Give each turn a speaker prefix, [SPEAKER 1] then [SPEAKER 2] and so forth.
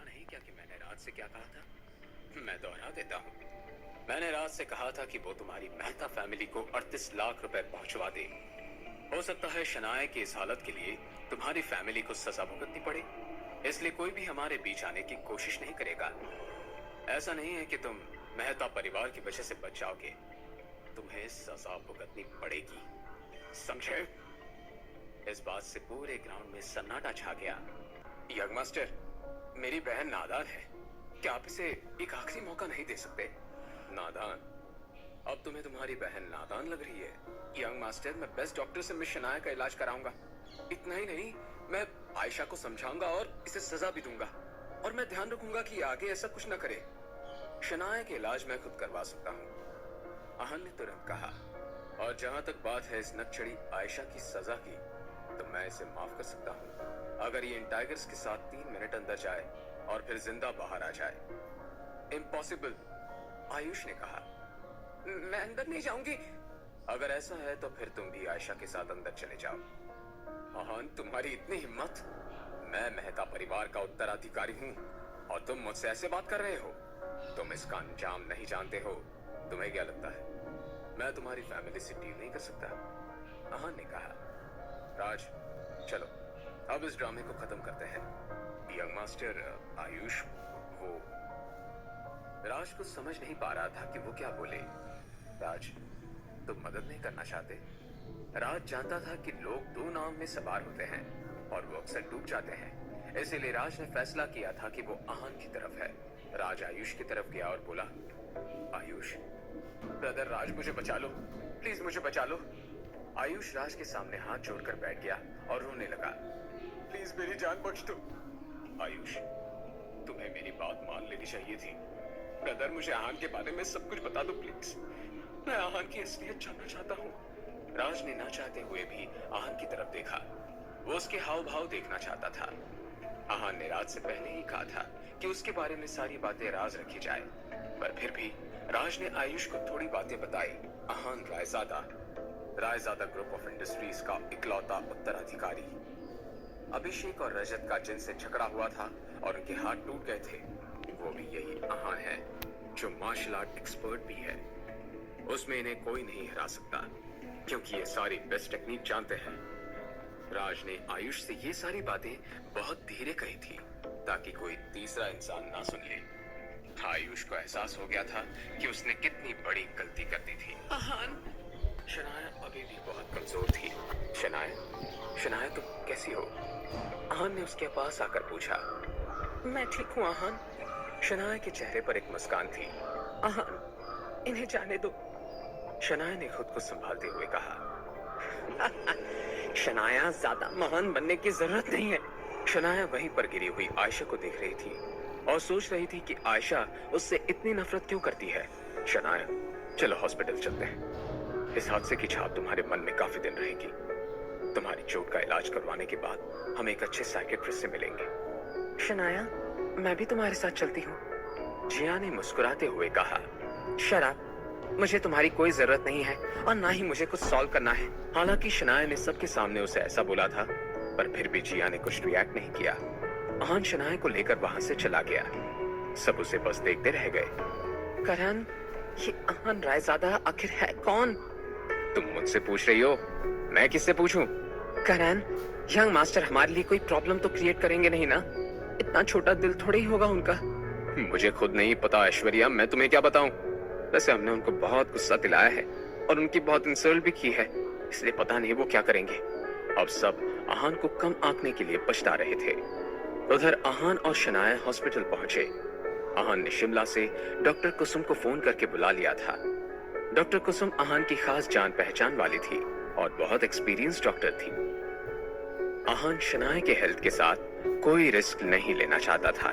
[SPEAKER 1] नहीं क्या कि मैंने राज से क्या कहा था? मैं दोहरा देता हूँ। मैंने राज से कहा था कि वो तुम्हारी मेहता फैमिली को 38 लाख रुपए पहुंचवा दे। हो सकता है शनाया की इस हालत के लिए तुम्हारी फैमिली को सजा भुगतनी पड़े, इसलिए कोई भी हमारे बीच आने की कोशिश नहीं करेगा। ऐसा नहीं है कि तुम मेहता परिवार की वजह से बच जाओगे, तुम्हें सजा भुगतनी पड़ेगी, समझे? इस बात से पूरे ग्राउंड में सन्नाटा छा गया। यंग मास्टर, मेरी बहन नादान है, क्या आप इसे एक आखिरी मौका नहीं दे सकते? नादान? अब तुम्हें तुम्हारी बहन नादान लग रही है? यंग मास्टर, मैं बेस्ट डॉक्टर से मिस शनाया का इलाज कराऊंगा। इतना ही नहीं, मैं आयशा को समझाऊंगा और इसे सजा भी दूंगा, और मैं ध्यान रखूंगा कि आगे ऐसा कुछ न करे। शनाया के इलाज मैं खुद करवा सकता हूँ, आहन ने तुरंत कहा। और जहां तक बात है इस नकचड़ी आयशा की सजा की, तो मैं इसे माफ कर सकता हूँ अगर ये इन टाइगर्स के साथ 3 मिनट अंदर जाए और फिर जिंदा बाहर आ जाए। इम्पॉसिबल, आयुष ने कहा। मैं अंदर नहीं जाऊंगी। अगर ऐसा है तो फिर तुम भी आयशा के साथ अंदर चले जाओ। आहन, तुम्हारी इतनी हिम्मत? मैं मेहता परिवार का उत्तराधिकारी हूँ और तुम मुझसे ऐसे बात कर रहे हो? तुम इसका अंजाम नहीं जानते हो। तुम्हें क्या लगता है मैं तुम्हारी फैमिली से डील नहीं कर सकता? आहन ने कहा। राज, चलो अब इस ड्रामे को खत्म करते हैं। यंग मास्टर, आयुष वो... राज को समझ नहीं पा रहा था कि वो क्या बोले। राज, तुम मदद नहीं करना चाहते? राज जानता था कि लोग 2 नाव में सवार होते हैं और वो अक्सर डूब जाते हैं, इसीलिए राज ने फैसला किया था कि वो आहन की तरफ है। राज आयुष की तरफ गया और बोला, आयुष ब्रदर, राज मुझे बचा लो, प्लीज मुझे बचा लो। आयुष राज के सामने हाथ जोड़कर बैठ गया और रोने लगा। प्लीज मेरी जान बख्श दो। आयुष, तुम्हें मेरी बात मान लेनी चाहिए थी। ब्रदर, मुझे आहन के बारे में सब कुछ बता दो प्लीज, मैं आहन की असलियत जानना चाहता हूँ। राज ने ना चाहते हुए भी आहन की तरफ देखा। वो उसके हाव भाव देखना चाहता था। आहन ने राज से पहले ही कहा था कि उसके बारे में सारी बातें राज रखी जाए, पर फिर भी राज ने आयुष को थोड़ी बातें बताई। आहन रायजादा ग्रुप ऑफ इंडस्ट्रीज का इकलौता उत्तराधिकारी। अभिषेक और रजत का जिनसे झगड़ा हुआ था और उनके हाथ टूट गए थे, वो भी यही आहन है, जो मार्शल आर्ट एक्सपर्ट भी है। उसमें इन्हें कोई नहीं हरा सकता, क्योंकि ये सारी बेस्ट टेक्निक जानते हैं। राज ने आयुष से ये सारी बातें बहुत धीरे कही थी, ताकि कोई तीसरा इंसान ना सुन ले। आयुष को एहसास हो गया था कि उसने कितनी बड़ी गलती कर दी थी। आहन, शनाया अभी भी बहुत कमजोर थी। शनाया तुम कैसी हो? आहन ने उसके पास आकर पूछा। मैं ठीक हूँ आहन। शनाया के चेहरे पर एक मुस्कान थी। आहन, इन्हें जाने दो, शनाया ने खुद को संभालते हुए कहा। शनाया, ज्यादा महान बनने की जरूरत नहीं है। शनाया वहीं पर गिरी हुई आयशा को देख रही थी और सोच रही थी कि आयशा उससे इतनी नफरत क्यों करती है। शनाया, चलो हॉस्पिटल चलते हैं। इस हादसे की छाप तुम्हारे मन में काफी दिन रहेगी। तुम्हारी चोट का इलाज करवाने के बाद हम एक अच्छे साइकियाट्रिस्ट से मिलेंगे। शनाया, मैं भी तुम्हारे साथ चलती हूँ, जिया ने मुस्कुराते हुए कहा। शराब, मुझे तुम्हारी कोई जरूरत नहीं है और ना ही मुझे कुछ सॉल्व करना है। हालांकि शनाया ने सबके सामने उसे ऐसा बोला था, पर फिर भी जिया ने कुछ रिएक्ट नहीं किया। आहन शनाया को लेकर वहां से चला गया। सब उसे बस देखते रह गए। करण, ये आहन रायजादा आखिर है कौन? तुम मुझसे पूछ रही हो, मैं किससे पूछूं? करण, यंग मास्टर हमारे लिए कोई प्रॉब्लम तो क्रिएट करेंगे नहीं ना? इतना छोटा दिल थोड़ी ही होगा उनका। मुझे खुद नहीं पता ऐश्वर्या, मैं तुम्हें क्या बताऊं। वैसे हमने उनको बहुत गुस्सा दिलाया है और उनकी बहुत इंसल्ट भी की है, इसलिए पता नहीं वो क्या करेंगे। अब सब आहन को कम आंकने के लिए पछता रहे थे। उधर आहन और शनाया हॉस्पिटल पहुंचे। आहन ने शिमला से डॉक्टर कुसुम को फोन करके बुला लिया था। डॉक्टर कुसुम आहन की खास जान पहचान वाली थी और बहुत एक्सपीरियंस डॉक्टर थी। आहन शनाया के हेल्थ के साथ कोई रिस्क नहीं लेना चाहता था।